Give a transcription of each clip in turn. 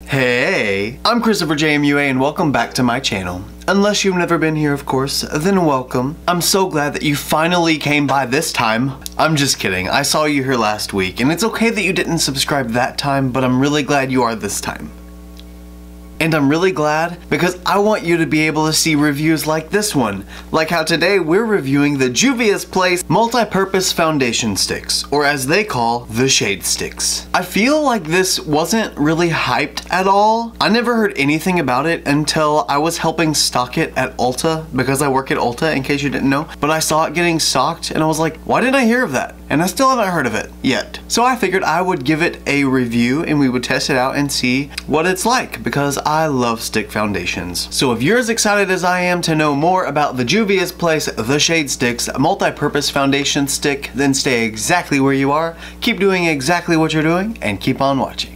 Hey, I'm Christopher JMUA and welcome back to my channel. Unless you've never been here, of course, then welcome. I'm so glad that you finally came by this time. I'm just kidding, I saw you here last week, and it's okay that you didn't subscribe that time, but I'm really glad you are this time. And I'm really glad because I want you to be able to see reviews like this one. Like how today we're reviewing the Juvia's Place Multi-Purpose Foundation Sticks, or as they call, the Shade Sticks. I feel like this wasn't really hyped at all. I never heard anything about it until I was helping stock it at Ulta, because I work at Ulta in case you didn't know. But I saw it getting stocked and I was like, why didn't I hear of that? And I still haven't heard of it yet. So I figured I would give it a review and we would test it out and see what it's like, because I love stick foundations. So if you're as excited as I am to know more about the Juvia's Place The Shade Sticks Multi-Purpose Foundation Stick, then stay exactly where you are, keep doing exactly what you're doing, and keep on watching.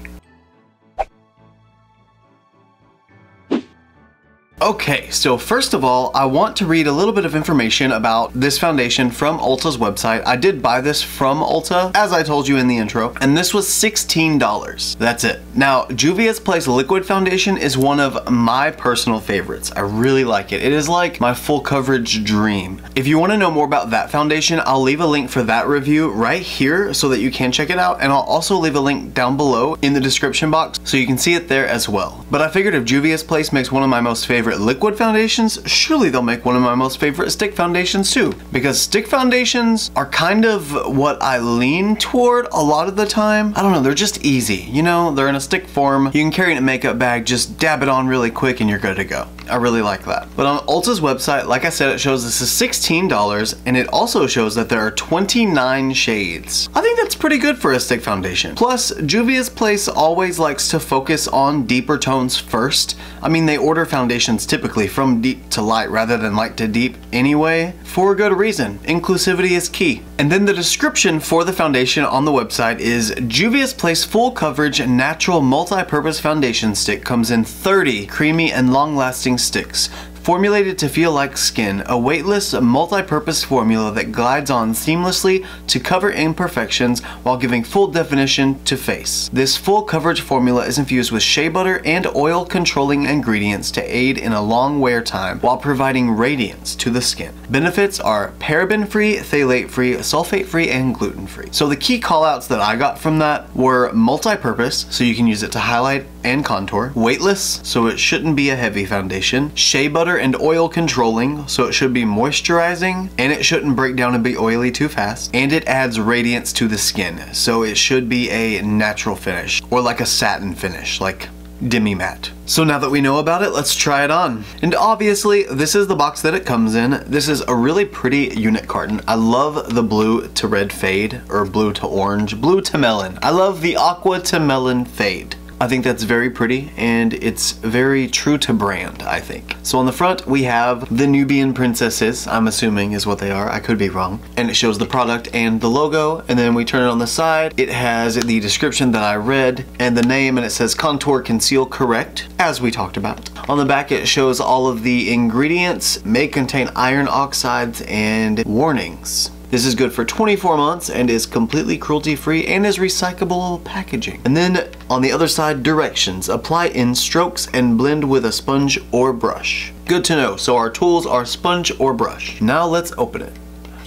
Okay, so first of all, I want to read a little bit of information about this foundation from Ulta's website. I did buy this from Ulta, as I told you in the intro, and this was $16. That's it. Now, Juvia's Place Liquid Foundation is one of my personal favorites. I really like it. It is like my full coverage dream. If you want to know more about that foundation, I'll leave a link for that review right here so that you can check it out, and I'll also leave a link down below in the description box so you can see it there as well. But I figured if Juvia's Place makes one of my most favorite liquid foundations, surely they'll make one of my most favorite stick foundations too, because stick foundations are kind of what I lean toward a lot of the time. I don't know, they're just easy, you know, they're in a stick form, you can carry it in a makeup bag, just dab it on really quick and you're good to go. I really like that. But on Ulta's website, like I said, it shows this is $16, and it also shows that there are 29 shades. I think that's pretty good for a stick foundation. Plus, Juvia's Place always likes to focus on deeper tones first. I mean, they order foundations typically from deep to light rather than light to deep anyway, for a good reason. Inclusivity is key. And then the description for the foundation on the website is Juvia's Place Full Coverage Natural Multi-Purpose Foundation Stick comes in 30 creamy and long-lasting sticks. Formulated to feel like skin, a weightless, multi-purpose formula that glides on seamlessly to cover imperfections while giving full definition to face. This full coverage formula is infused with shea butter and oil controlling ingredients to aid in a long wear time while providing radiance to the skin. Benefits are paraben-free, phthalate-free, sulfate-free, and gluten-free. So the key callouts that I got from that were multi-purpose, so you can use it to highlight and contour, weightless, so it shouldn't be a heavy foundation, shea butter and oil controlling, so it should be moisturizing and it shouldn't break down and be oily too fast, and it adds radiance to the skin, so it should be a natural finish, or like a satin finish, like demi matte. So now that we know about it, let's try it on. And obviously, this is the box that it comes in. This is a really pretty unit carton. I love the blue to red fade, or blue to orange, blue to melon. I love the aqua to melon fade. I think that's very pretty, and it's very true to brand, I think. So on the front, we have the Nubian princesses, I'm assuming is what they are, I could be wrong. And it shows the product and the logo, and then we turn it on the side. It has the description that I read, and the name, and it says Contour Conceal Correct, as we talked about. On the back, it shows all of the ingredients, may contain iron oxides, and warnings. This is good for 24 months and is completely cruelty-free and is recyclable packaging. And then on the other side, directions. Apply in strokes and blend with a sponge or brush. Good to know. So our tools are sponge or brush. Now let's open it.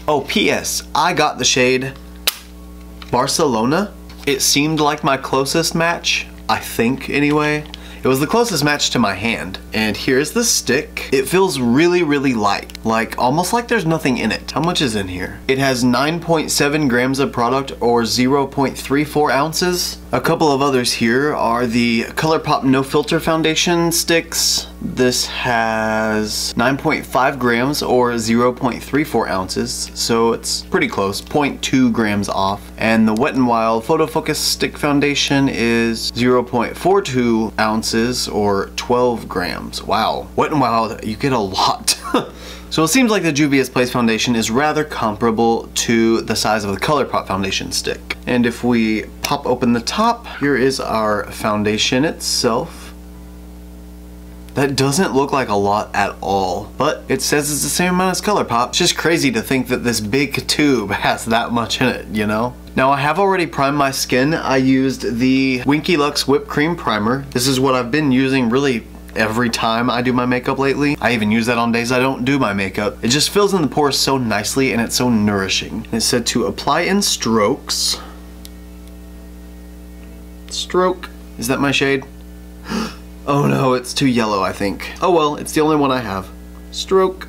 Oh, P.S. I got the shade Barcelona. It seemed like my closest match, I think anyway. It was the closest match to my hand. And here's the stick. It feels really, really light. Like, almost like there's nothing in it. How much is in here? It has 9.7 grams of product, or 0.34 ounces. A couple of others here are the ColourPop No Filter Foundation sticks. This has 9.5 grams or 0.34 ounces, so it's pretty close, 0.2 grams off. And the Wet n Wild Photo Focus Stick Foundation is 0.42 ounces or 12 grams. Wow, Wet n Wild, you get a lot. So it seems like the Juvia's Place foundation is rather comparable to the size of the ColourPop foundation stick. And if we pop open the top, here is our foundation itself. That doesn't look like a lot at all, but it says it's the same amount as ColourPop. It's just crazy to think that this big tube has that much in it, you know? Now I have already primed my skin. I used the Winky Lux Whipped Cream Primer. This is what I've been using really every time I do my makeup lately. I even use that on days I don't do my makeup. It just fills in the pores so nicely and it's so nourishing. It's said to apply in strokes. Stroke. Is that my shade? Oh no, it's too yellow, I think. Oh well, it's the only one I have. Stroke,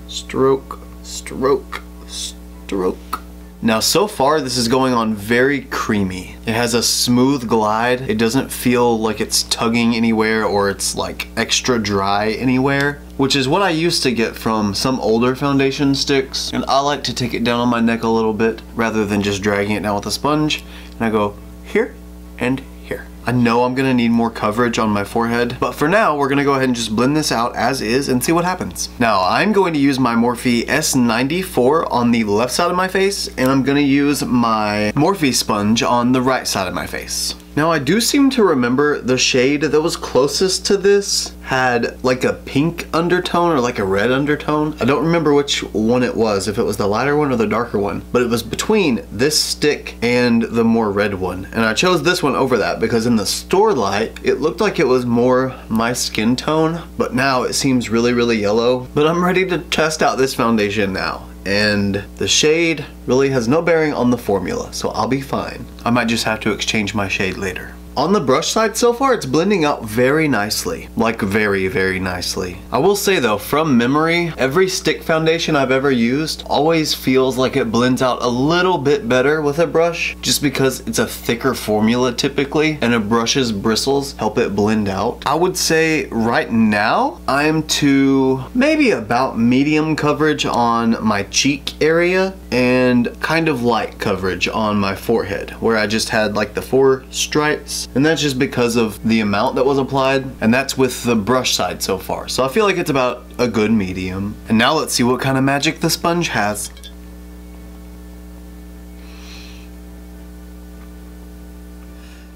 stroke, stroke, stroke. Now so far this is going on very creamy. It has a smooth glide. It doesn't feel like it's tugging anywhere or it's like extra dry anywhere, which is what I used to get from some older foundation sticks. And I like to take it down on my neck a little bit rather than just dragging it down with a sponge. And I go here and here. I know I'm gonna need more coverage on my forehead, but for now we're gonna go ahead and just blend this out as is and see what happens. Now I'm going to use my Morphe S94 on the left side of my face, and I'm gonna use my Morphe sponge on the right side of my face. Now I do seem to remember the shade that was closest to this had like a pink undertone or like a red undertone. I don't remember which one it was, if it was the lighter one or the darker one, but it was between this stick and the more red one. And I chose this one over that because in the store light, it looked like it was more my skin tone, but now it seems really, really yellow. But I'm ready to test out this foundation now. And the shade really has no bearing on the formula, so I'll be fine. I might just have to exchange my shade later. On the brush side so far, it's blending out very nicely. Like very, very nicely. I will say though, from memory, every stick foundation I've ever used always feels like it blends out a little bit better with a brush, just because it's a thicker formula typically, and a brush's bristles help it blend out. I would say right now, I'm to maybe about medium coverage on my cheek area, and kind of light coverage on my forehead, where I just had like the 4 stripes. And that's just because of the amount that was applied, and that's with the brush side so far. So I feel like it's about a good medium. And now let's see what kind of magic the sponge has.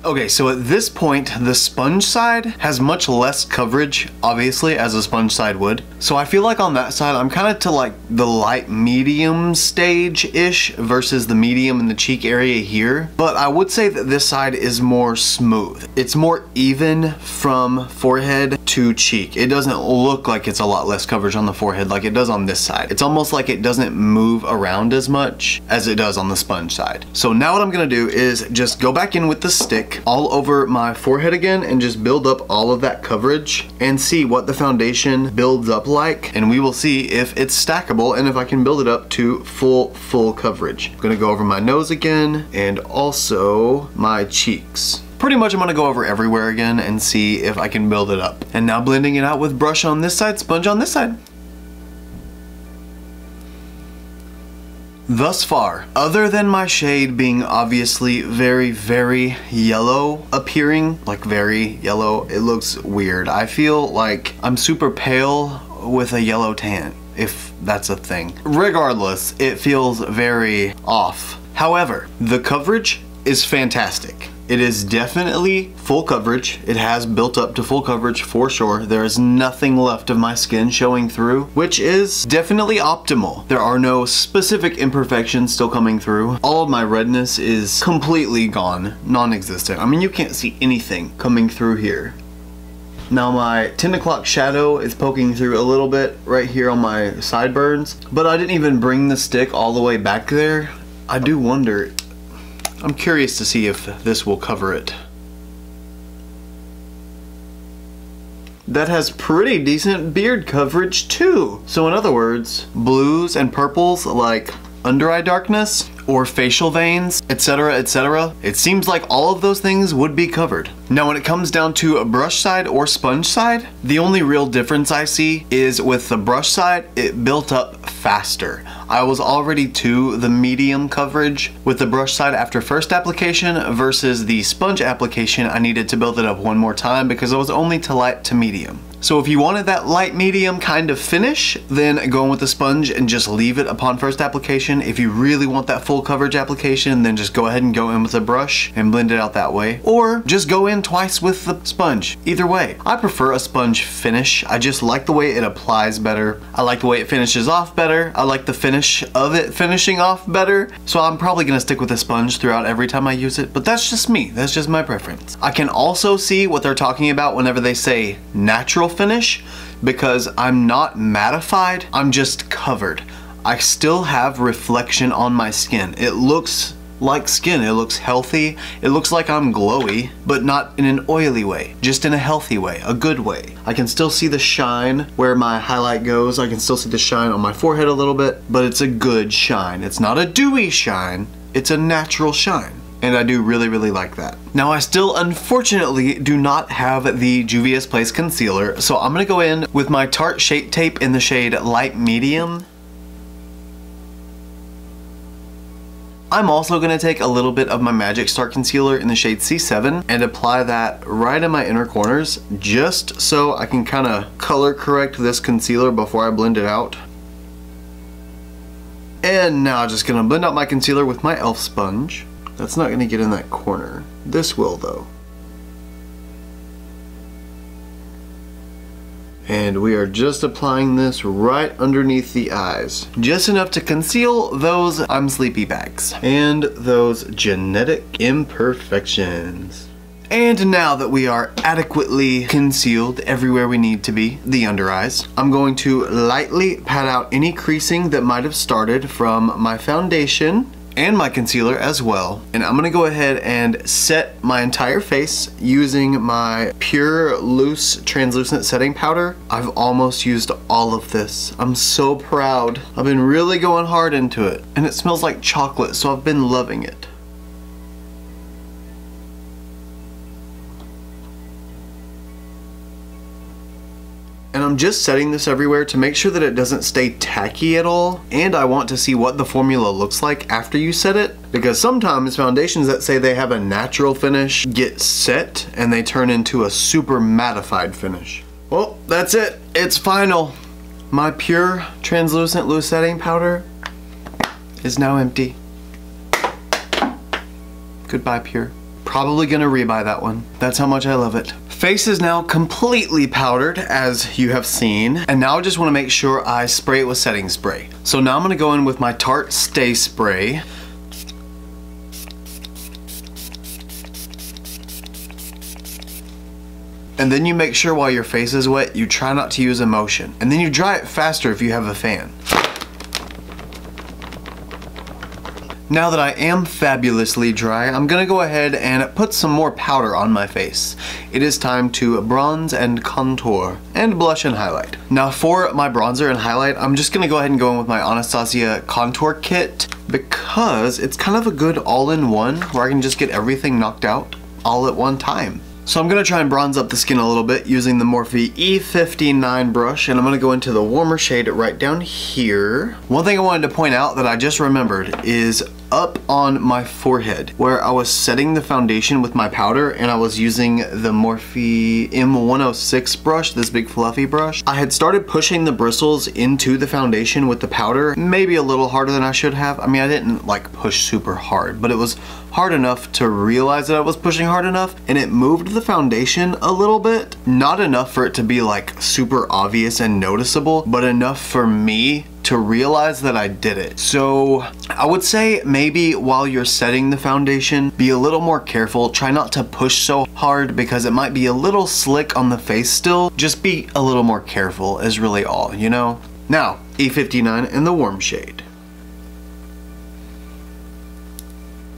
Okay, so at this point, the sponge side has much less coverage, obviously, as a sponge side would. So I feel like on that side, I'm kind of to like the light medium stage-ish versus the medium in the cheek area here. But I would say that this side is more smooth. It's more even from forehead to cheek. It doesn't look like it's a lot less coverage on the forehead like it does on this side. It's almost like it doesn't move around as much as it does on the sponge side. So now what I'm gonna do is just go back in with the stick all over my forehead again and just build up all of that coverage and see what the foundation builds up like, and we will see if it's stackable and if I can build it up to full coverage. I'm gonna go over my nose again and also my cheeks. Pretty much I'm gonna go over everywhere again and see if I can build it up. And now blending it out with brush on this side, sponge on this side. Thus far, other than my shade being obviously very, very yellow appearing, like very yellow, it looks weird. I feel like I'm super pale with a yellow tan, if that's a thing. Regardless, it feels very off. However, the coverage is fantastic. It is definitely full coverage. It has built up to full coverage for sure. There is nothing left of my skin showing through, which is definitely optimal. There are no specific imperfections still coming through. All of my redness is completely gone, non-existent. I mean, you can't see anything coming through here. Now my 10 o'clock shadow is poking through a little bit right here on my sideburns, but I didn't even bring the stick all the way back there. I do wonder, I'm curious to see if this will cover it. That has pretty decent beard coverage too. So in other words, blues and purples like under eye darkness or facial veins, etc., etc. It seems like all of those things would be covered. Now when it comes down to a brush side or sponge side, the only real difference I see is with the brush side, it built up faster. I was already to the medium coverage with the brush side after first application versus the sponge application. I needed to build it up one more time because I was only to light to medium. So if you wanted that light medium kind of finish, then go in with the sponge and just leave it upon first application. If you really want that full coverage application, then just go ahead and go in with a brush and blend it out that way. Or just go in and twice with the sponge. Either way, I prefer a sponge finish. I just like the way it applies better. I like the way it finishes off better. I like the finish of it finishing off better. So I'm probably gonna stick with a sponge throughout every time I use it, but that's just me. That's just my preference. I can also see what they're talking about whenever they say natural finish, because I'm not mattified, I'm just covered. I still have reflection on my skin. It looks like skin, it looks healthy, it looks like I'm glowy, but not in an oily way, just in a healthy way, a good way. I can still see the shine where my highlight goes, I can still see the shine on my forehead a little bit, but it's a good shine. It's not a dewy shine, it's a natural shine. And I do really, really like that. Now I still unfortunately do not have the Juvia's Place concealer, so I'm gonna go in with my Tarte Shape Tape in the shade Light Medium. I'm also gonna take a little bit of my Magic Star concealer in the shade C7 and apply that right in my inner corners, just so I can kind of color correct this concealer before I blend it out. And now I'm just gonna blend out my concealer with my e.l.f. sponge. That's not gonna get in that corner. This will though. And we are just applying this right underneath the eyes. Just enough to conceal those I'm sleepy bags and those genetic imperfections. And now that we are adequately concealed everywhere we need to be, the under eyes, I'm going to lightly pat out any creasing that might have started from my foundation and my concealer as well. And I'm gonna go ahead and set my entire face using my Pure Loose Translucent Setting Powder. I've almost used all of this. I'm so proud. I've been really going hard into it. And it smells like chocolate, so I've been loving it. And I'm just setting this everywhere to make sure that it doesn't stay tacky at all. And I want to see what the formula looks like after you set it, because sometimes foundations that say they have a natural finish get set and they turn into a super mattified finish. Well, that's it. It's final. My Pure Translucent Loose Setting Powder is now empty. Goodbye, Pure. Probably gonna rebuy that one. That's how much I love it. Face is now completely powdered, as you have seen, and now I just want to make sure I spray it with setting spray. So now I'm going to go in with my Tarte Stay Spray. And then you make sure while your face is wet, you try not to use emotion. And then you dry it faster if you have a fan. Now that I am fabulously dry, I'm gonna go ahead and put some more powder on my face. It is time to bronze and contour, and blush and highlight. Now for my bronzer and highlight, I'm just gonna go ahead and go in with my Anastasia Contour Kit, because it's kind of a good all-in-one where I can just get everything knocked out all at one time. So I'm gonna try and bronze up the skin a little bit using the Morphe E59 brush, and I'm gonna go into the warmer shade right down here. One thing I wanted to point out that I just remembered is up on my forehead where I was setting the foundation with my powder and I was using the Morphe M106 brush, this big fluffy brush. I had started pushing the bristles into the foundation with the powder, maybe a little harder than I should have. I mean, I didn't like push super hard, but it was hard enough to realize that I was pushing hard enough, and it moved the foundation a little bit. Not enough for it to be like super obvious and noticeable, but enough for me to realize that I did it. So I would say maybe while you're setting the foundation, be a little more careful. Try not to push so hard because it might be a little slick on the face still. Just be a little more careful is really all, you know? Now, E59 in the warm shade.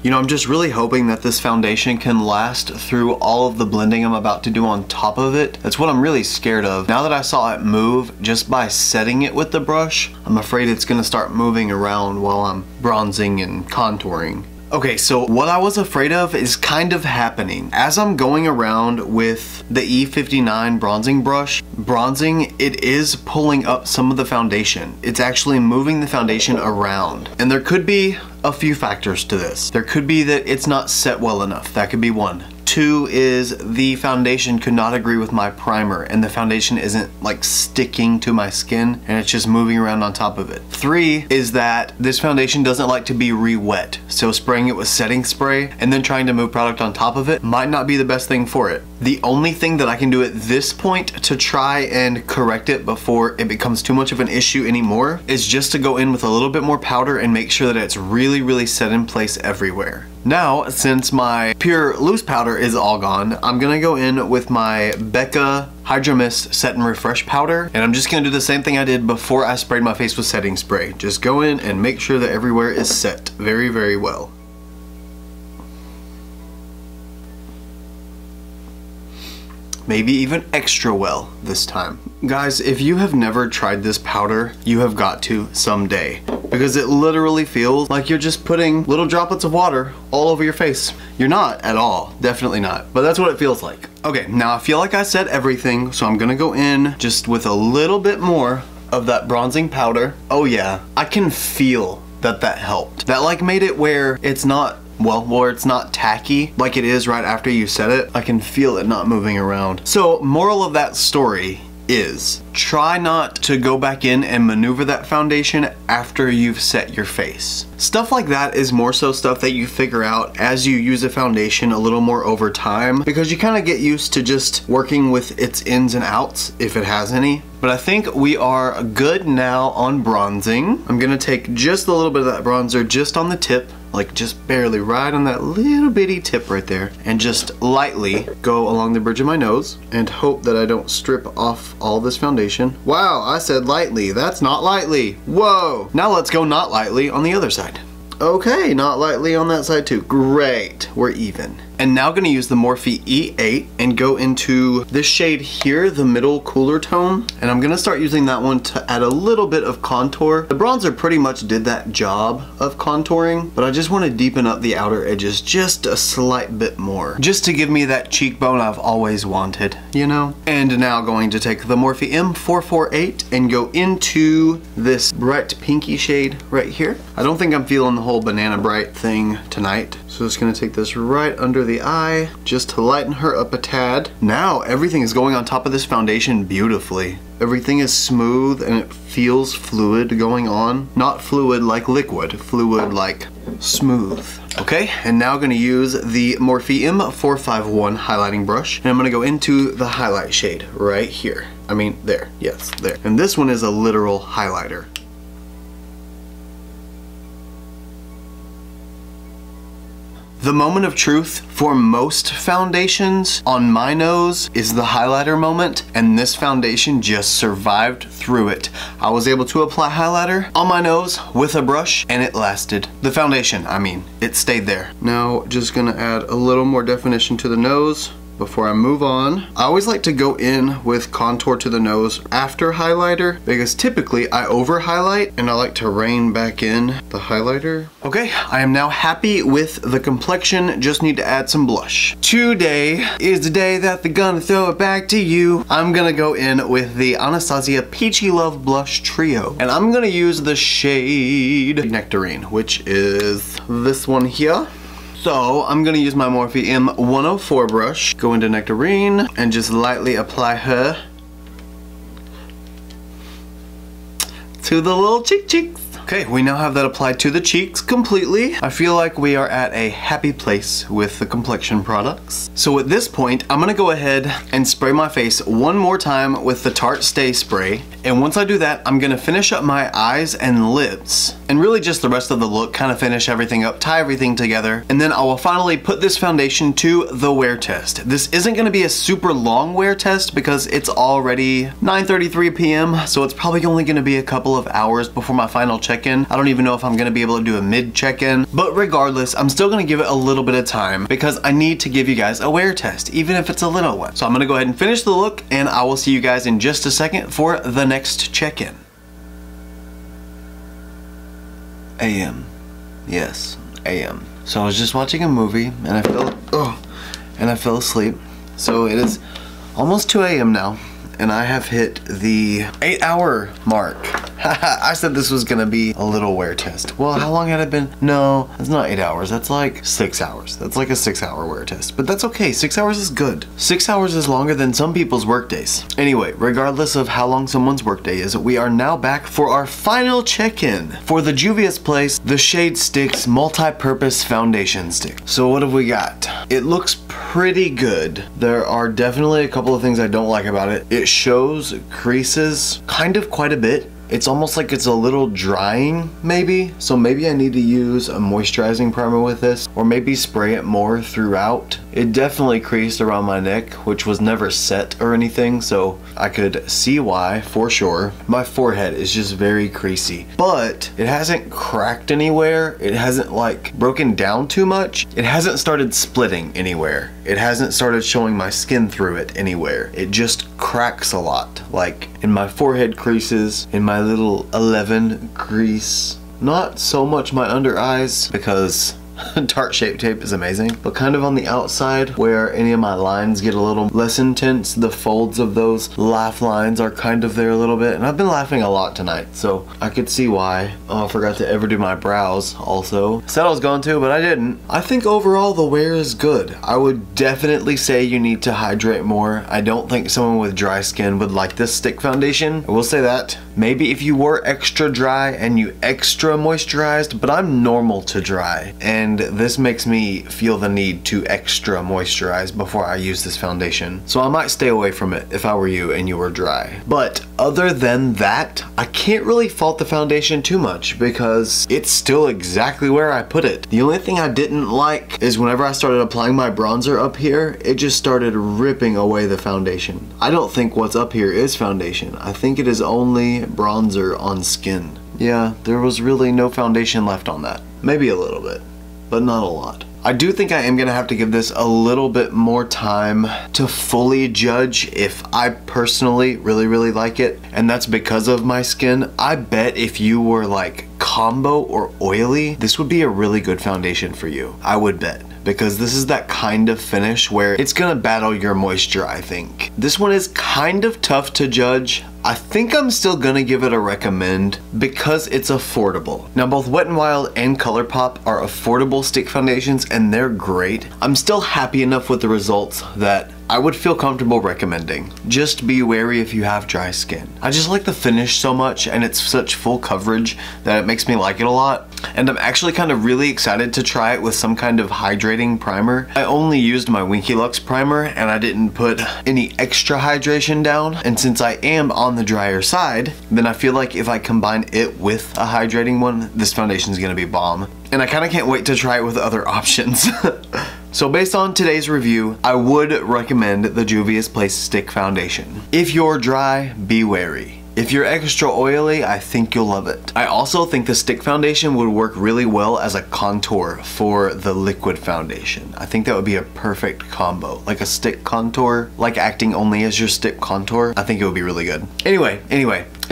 You know, I'm just really hoping that this foundation can last through all of the blending I'm about to do on top of it. That's what I'm really scared of. Now that I saw it move just by setting it with the brush, I'm afraid it's gonna start moving around while I'm bronzing and contouring. Okay, so what I was afraid of is kind of happening. As I'm going around with the E59 bronzing brush, bronzing, it is pulling up some of the foundation. It's actually moving the foundation around. And there could be a few factors to this. There could be that it's not set well enough. That could be one. 2 is the foundation could not agree with my primer, and the foundation isn't like sticking to my skin and it's just moving around on top of it. 3 is that this foundation doesn't like to be re-wet, so spraying it with setting spray and then trying to move product on top of it might not be the best thing for it. The only thing that I can do at this point to try and correct it before it becomes too much of an issue anymore is just to go in with a little bit more powder and make sure that it's really set in place everywhere. Now, since my pure loose powder is all gone, I'm gonna go in with my Becca Hydro Mist Set and Refresh powder, and I'm just gonna do the same thing I did before I sprayed my face with setting spray. Just go in and make sure that everywhere is set very well. Maybe even extra well this time. Guys, if you have never tried this powder, you have got to someday, because it literally feels like you're just putting little droplets of water all over your face. You're not at all, definitely not, but that's what it feels like. Okay, now I feel like I said everything, so I'm gonna go in just with a little bit more of that bronzing powder. Oh yeah, I can feel that helped. That like made it where it's not, well, where it's not tacky like it is right after you set it. I can feel it not moving around. So moral of that story is try not to go back in and maneuver that foundation after you've set your face. Stuff like that is more so stuff that you figure out as you use a foundation a little more over time, because you kind of get used to just working with its ins and outs if it has any. But I think we are good now on bronzing. I'm gonna take just a little bit of that bronzer just on the tip, like just barely right on that little bitty tip right there, and just lightly go along the bridge of my nose and hope that I don't strip off all this foundation. Wow, I said lightly, that's not lightly. Whoa, now let's go not lightly on the other side. Okay, not lightly on that side too. Great, we're even. And now gonna use the Morphe E8 and go into this shade here, the middle cooler tone. And I'm gonna start using that one to add a little bit of contour. The bronzer pretty much did that job of contouring, but I just wanna deepen up the outer edges just a slight bit more, just to give me that cheekbone I've always wanted, you know? And now going to take the Morphe M448 and go into this bright pinky shade right here. I don't think I'm feeling the whole banana bright thing tonight, so just gonna take this right under the eye just to lighten her up a tad. Now everything is going on top of this foundation beautifully. Everything is smooth and it feels fluid going on. Not fluid like liquid, fluid like smooth. Okay, and now gonna use the Morphe M451 highlighting brush, and I'm gonna go into the highlight shade right here. I mean, there, yes, there. And this one is a literal highlighter. The moment of truth for most foundations on my nose is the highlighter moment, and this foundation just survived through it. I was able to apply highlighter on my nose with a brush and it lasted. The foundation, I mean, it stayed there. Now just gonna add a little more definition to the nose before I move on. I always like to go in with contour to the nose after highlighter, because typically I over highlight and I like to rein back in the highlighter. Okay, I am now happy with the complexion, just need to add some blush. Today is the day that they're gonna throw it back to you. I'm gonna go in with the Anastasia Peachy Love Blush Trio, and I'm gonna use the shade Nectarine, which is this one here. So I'm gonna use my Morphe M104 brush, go into Nectarine, and just lightly apply her to the little cheeks. Okay, we now have that applied to the cheeks completely. I feel like we are at a happy place with the complexion products. So at this point, I'm gonna go ahead and spray my face one more time with the Tarte Stay Spray. And once I do that, I'm gonna finish up my eyes and lips. And really just the rest of the look, kind of finish everything up, tie everything together. And then I will finally put this foundation to the wear test. This isn't gonna be a super long wear test because it's already 9:33 p.m. So it's probably only gonna be a couple of hours before my final check-in. I don't even know if I'm gonna be able to do a mid check-in, but regardless, I'm still gonna give it a little bit of time because I need to give you guys a wear test, even if it's a little one. So I'm gonna go ahead and finish the look, and I will see you guys in just a second for the next check-in. AM. Yes, AM. So I was just watching a movie and I fell asleep. So it is almost 2 AM now, and I have hit the 8-hour mark. I said this was gonna be a little wear test. Well, how long had it been? No, it's not 8 hours. That's like 6 hours. That's like a 6-hour wear test. But that's okay. 6 hours is good. 6 hours is longer than some people's work days. Anyway, regardless of how long someone's workday is, we are now back for our final check-in for the Juvia's Place, the Shade Sticks Multi-Purpose Foundation Stick. So what have we got? It looks pretty good. There are definitely a couple of things I don't like about it. It shows creases kind of quite a bit. It's almost like it's a little drying, maybe. So maybe I need to use a moisturizing primer with this, or maybe spray it more throughout. It definitely creased around my neck, which was never set or anything, so I could see why, for sure. My forehead is just very creasy, but it hasn't cracked anywhere. It hasn't like broken down too much. It hasn't started splitting anywhere. It hasn't started showing my skin through it anywhere. It just cracks a lot, like in my forehead creases, in my little 11 crease. Not so much my under eyes because Tarte Shape Tape is amazing, but kind of on the outside where any of my lines get a little less intense, the folds of those laugh lines are kind of there a little bit, and I've been laughing a lot tonight, so I could see why. Oh, I forgot to ever do my brows also. Said I was going to, but I didn't. I think overall the wear is good. I would definitely say you need to hydrate more. I don't think someone with dry skin would like this stick foundation. I will say that. Maybe if you were extra dry and you extra moisturized, but I'm normal to dry, and this makes me feel the need to extra moisturize before I use this foundation. So I might stay away from it if I were you and you were dry. But other than that, I can't really fault the foundation too much because it's still exactly where I put it. The only thing I didn't like is whenever I started applying my bronzer up here, it just started ripping away the foundation. I don't think what's up here is foundation. I think it is only bronzer on skin. Yeah, there was really no foundation left on that. Maybe a little bit, but not a lot. I do think I am gonna have to give this a little bit more time to fully judge if I personally really like it, and that's because of my skin. I bet if you were like combo or oily, this would be a really good foundation for you. I would bet. Because this is that kind of finish where it's gonna battle your moisture, I think. This one is kind of tough to judge. I think I'm still gonna give it a recommend because it's affordable. Now both Wet n Wild and ColourPop are affordable stick foundations and they're great. I'm still happy enough with the results that I would feel comfortable recommending. Just be wary if you have dry skin. I just like the finish so much and it's such full coverage that it makes me like it a lot. And I'm actually kind of really excited to try it with some kind of hydrating primer. I only used my Winky Lux primer and I didn't put any extra hydration down. And since I am on the drier side, then I feel like if I combine it with a hydrating one, this foundation is gonna be bomb. And I kind of can't wait to try it with other options. So based on today's review, I would recommend the Juvia's Place Stick Foundation. If you're dry, be wary. If you're extra oily, I think you'll love it. I also think the stick foundation would work really well as a contour for the liquid foundation. I think that would be a perfect combo. Like a stick contour, like acting only as your stick contour. I think it would be really good. Anyway,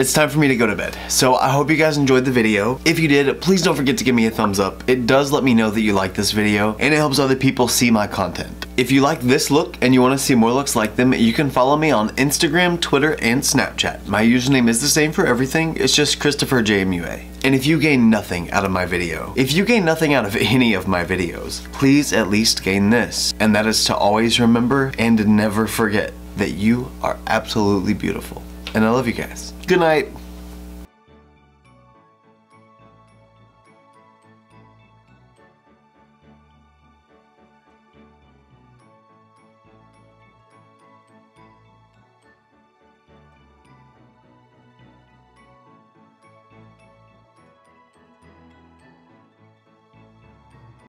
it's time for me to go to bed. So I hope you guys enjoyed the video. If you did, please don't forget to give me a thumbs up. It does let me know that you like this video and it helps other people see my content. If you like this look and you want to see more looks like them, you can follow me on Instagram, Twitter, and Snapchat. My username is the same for everything. It's just Christopher J. MUA. And if you gain nothing out of my video, if you gain nothing out of any of my videos, please at least gain this. And that is to always remember and never forget that you are absolutely beautiful. And I love you guys. Good night.